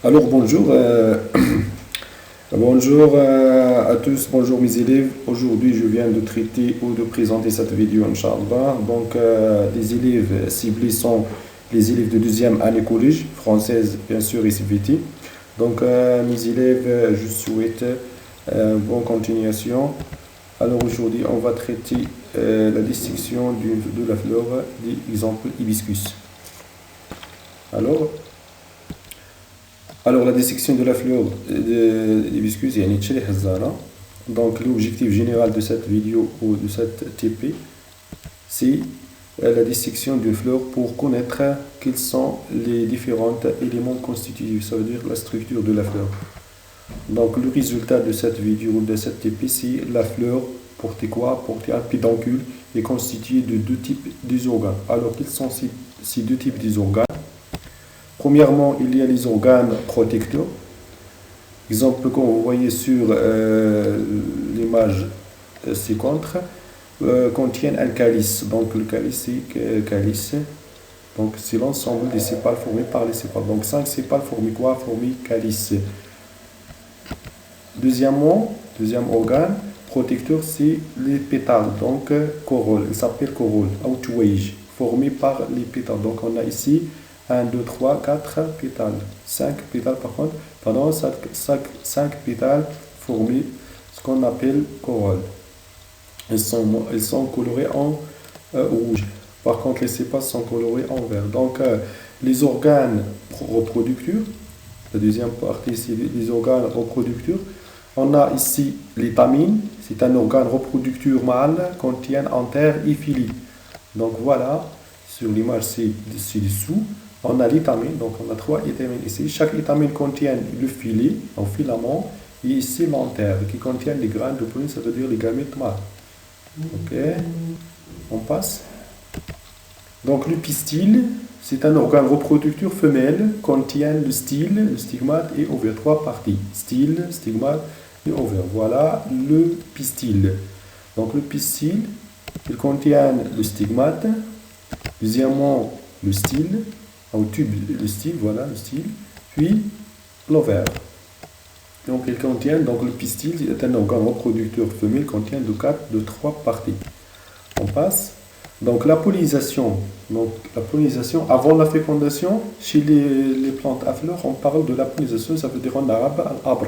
Alors bonjour, bonjour à tous, bonjour mes élèves. Aujourd'hui je viens de traiter ou de présenter cette vidéo, Inch'Allah. Donc les élèves ciblés sont les élèves de deuxième année collège, française bien sûr et CVT. Donc mes élèves, je souhaite bonne continuation. Alors aujourd'hui on va traiter la dissection de la fleur d'exemple hibiscus. Alors, la dissection de la fleur de l'hibiscus, yani Tcheli Hazara. Donc l'objectif général de cette vidéo ou de cette TP, c'est la dissection d'une fleur pour connaître quels sont les différents éléments constitutifs, ça veut dire la structure de la fleur. Donc le résultat de cette vidéo ou de cette TP, c'est la fleur portée quoi? Portée un pédoncule est constitué de deux types d'organes. Alors quels sont ces deux types d'organes? Premièrement, il y a les organes protecteurs. Exemple que vous voyez sur l'image ci-contre, contiennent un calice. Donc le calice, c'est calice. Donc c'est l'ensemble des sépales formés par les sépales. Donc 5 sépales formés quoi? Formés calice. Deuxième organe protecteur, c'est les pétales. Donc corolle, il s'appelle corolle, outwage, formé par les pétales. Donc on a ici 1, 2, 3, 4 pétales. 5 pétales par contre, pardon, 5 pétales formés, ce qu'on appelle corolle. Ils sont colorés en rouge. Par contre, les sépales sont colorés en vert. Donc, les organes reproducteurs, la deuxième partie, c'est les organes reproducteurs. On a ici l'étamine, c'est un organe reproducteur mâle, contient antère et filie. Donc voilà, sur l'image ci-dessous, on a l'étamine, donc on a 3 étamines ici. Chaque étamine contient le filet, un filament, et ici l'antère, qui contient les graines de pollen, ça veut dire les gamètes mâles. Ok, on passe. Donc le pistil, c'est un organe reproducteur femelle, contient le style, le stigmate et ovaire. 3 parties, style, stigmate et ovaire. Voilà le pistil. Donc le pistil, il contient le stigmate, deuxièmement le style, au tube le style, voilà le style, puis l'ovaire. Donc il contient, donc le pistil est un organe reproducteur femelle, contient de 3 parties. On passe. Donc la pollinisation. Donc la pollinisation avant la fécondation, chez les plantes à fleurs, on parle de la pollinisation, ça veut dire en arabe al-abr.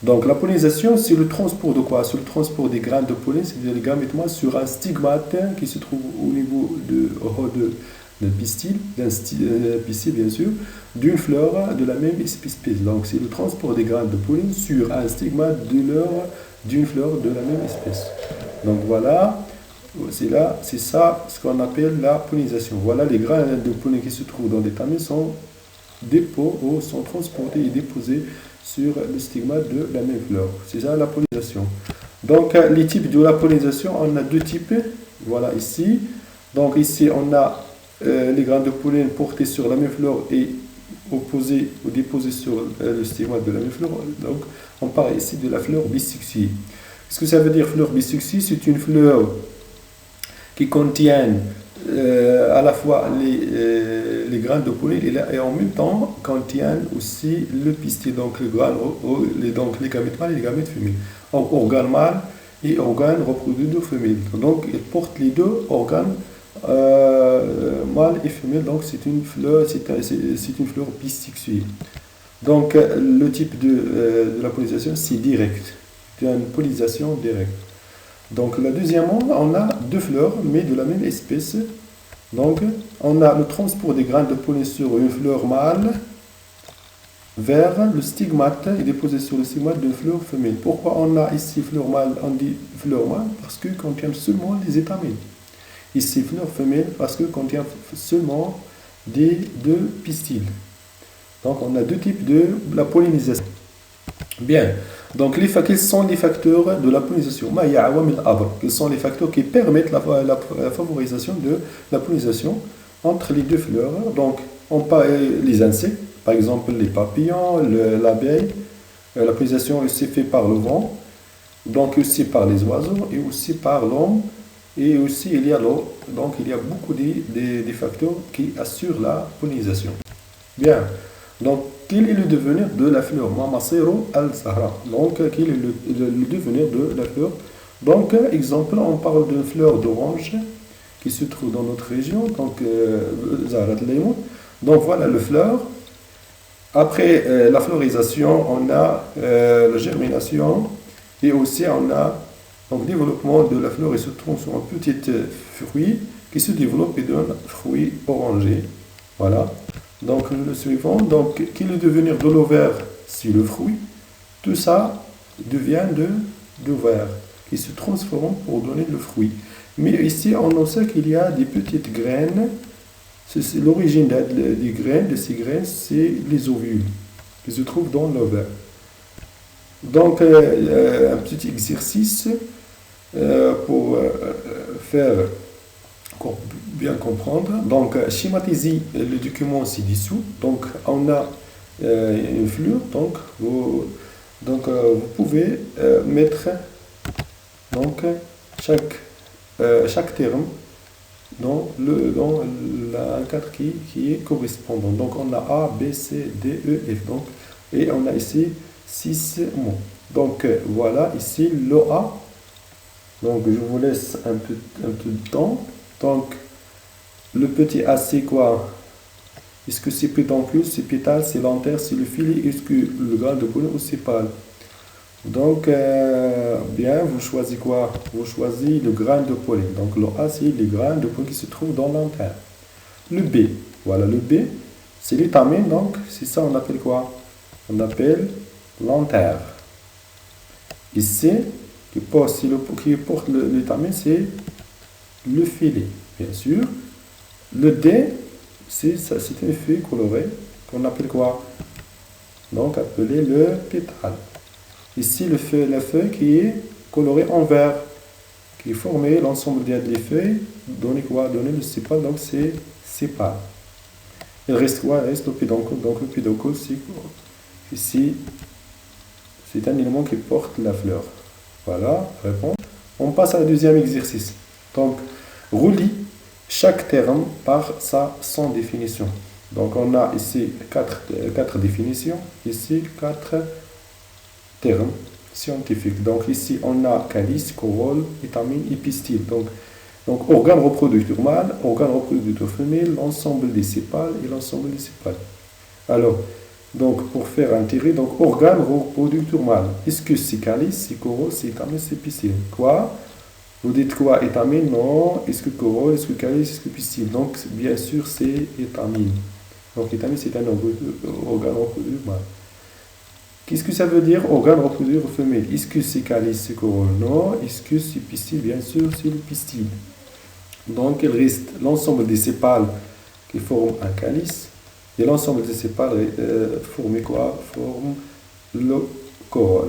Donc la pollinisation, c'est le transport de quoi? C'est le transport des graines de pollen, c'est-à-dire les gamètes mâles, sur un stigmate qui se trouve au niveau d'un pistil, bien sûr, d'une fleur de la même espèce. Donc c'est le transport des graines de pollen sur un stigmate d'une fleur de la même espèce. Donc voilà, c'est ça ce qu'on appelle la pollinisation. Voilà les graines de pollen qui se trouvent dans les tamines sont transportés et déposés sur le stigmate de la même fleur. C'est ça la pollinisation. Donc les types de la pollinisation, on a deux types. Voilà ici. Donc ici on a les graines de pollen portées sur la même fleur et opposées ou déposées sur le stigmate de la même fleur. Donc on parle ici de la fleur bisexuée. Qu'est-ce que ça veut dire fleur bisexuée? C'est une fleur qui contient à la fois les graines de pollen et en même temps contient aussi le pistil, donc les gamètes mâles et les gamètes femelles. Donc organe mâle et organe reproducteur femelle. Donc il porte les deux organes mâle et femelle, donc c'est une fleur bisexuée. Donc le type de la pollinisation, c'est direct. C'est une pollinisation directe. Donc la deuxièmement, on a deux fleurs, mais de la même espèce. Donc on a le transport des graines de pollen sur une fleur mâle vers le stigmate et déposé sur le stigmate d'une fleur femelle. Pourquoi on a ici fleur mâle? On dit fleur mâle parce que contient seulement les étamines. Ici fleur femelle parce que contient seulement des deux pistils. Donc on a deux types de la pollinisation. Bien. Donc, quels sont les facteurs de la pollinisation? Quels sont les facteurs qui permettent la favorisation de la pollinisation entre les deux fleurs? Donc, on parle les insectes, par exemple les papillons, l'abeille. La pollinisation est aussi faite par le vent, donc aussi par les oiseaux et aussi par l'homme. Et aussi, il y a l'eau. Donc, il y a beaucoup de facteurs qui assurent la pollinisation. Bien. Donc, quel est le devenir de la fleur? Mamacero al-Zahra. Donc, quel est le devenir de la fleur? Donc, exemple, on parle d'une fleur d'orange qui se trouve dans notre région, donc Zahra al-Laymoun. Donc, voilà le fleur. Après la florisation, on a la germination et aussi on a donc développement de la fleur et se transforme en petit fruit qui se développe et donne fruit orangé. Voilà. Donc le suivant, donc quel est le devenir de l'ovaire? C'est le fruit. Tout ça devient de l'ovaire qui se transforme pour donner le fruit. Mais ici, on sait qu'il y a des petites graines. C'est l'origine des graines, de ces graines, c'est les ovules qui se trouvent dans l'ovaire. Donc, un petit exercice pour faire bien comprendre. Donc, schématiser le document ci-dessous. Donc, on a une fleur. Vous pouvez mettre donc, chaque terme dans un cadre qui est correspondant. Donc, on a A, B, C, D, E, F. Donc, et on a ici 6 mots. Donc, voilà, ici, le A. Donc, je vous laisse un peu de temps. Donc, le petit A, c'est quoi? Est-ce que c'est pédoncule, c'est pétale, c'est lanterne, c'est le filet? Est-ce que le grain de pollen ou c'est pâle? Donc, bien, vous choisissez quoi? Vous choisissez le grain de pollen. Donc, le A, c'est les grains de pollen qui se trouvent dans l'antenne. Le B, voilà, le B, c'est l'étamine. Donc, c'est ça, on appelle quoi? On appelle l'antenne. Et C, qui porte l'étamine, c'est le filet, bien sûr. Le D, c'est une feuille colorée qu'on appelle quoi? Donc, appelé le pétale. Ici, la feuille qui est colorée en vert, qui est formée, l'ensemble des feuilles, donner quoi? Donner le sépale, donc c'est sépale. Il reste quoi? Il reste le pédoncule. Donc le pédoncule, ici, c'est un élément qui porte la fleur. Voilà, réponse. On passe à la deuxième exercice. Donc, relie chaque terme par son définition. Donc, on a ici quatre définitions, ici 4 termes scientifiques. Donc ici, on a calice, corolle, étamine et pistil. Donc organe reproducteur mâle, organe reproducteur femelle, l'ensemble des sépales et l'ensemble des sépales. Alors, donc pour faire un tiré, donc organe reproducteur mâle. Est-ce que c'est calice, c'est corolle, c'est étamine, c'est pistil? Quoi? Vous dites quoi? Étamine? Non. Est-ce que corolle, est-ce que calice, est-ce que pistil? Donc bien sûr, c'est étamine. Donc étamine, c'est un organe reproducteur mâle. Qu'est-ce que ça veut dire organe reproducteur femelle? Est-ce que c'est calice, c'est corolle? Non. Est-ce que c'est pistil? Bien sûr, c'est le pistil. Donc, il reste l'ensemble des sépales qui forment un calice. Et l'ensemble des sépales forment quoi? Forment le corolle.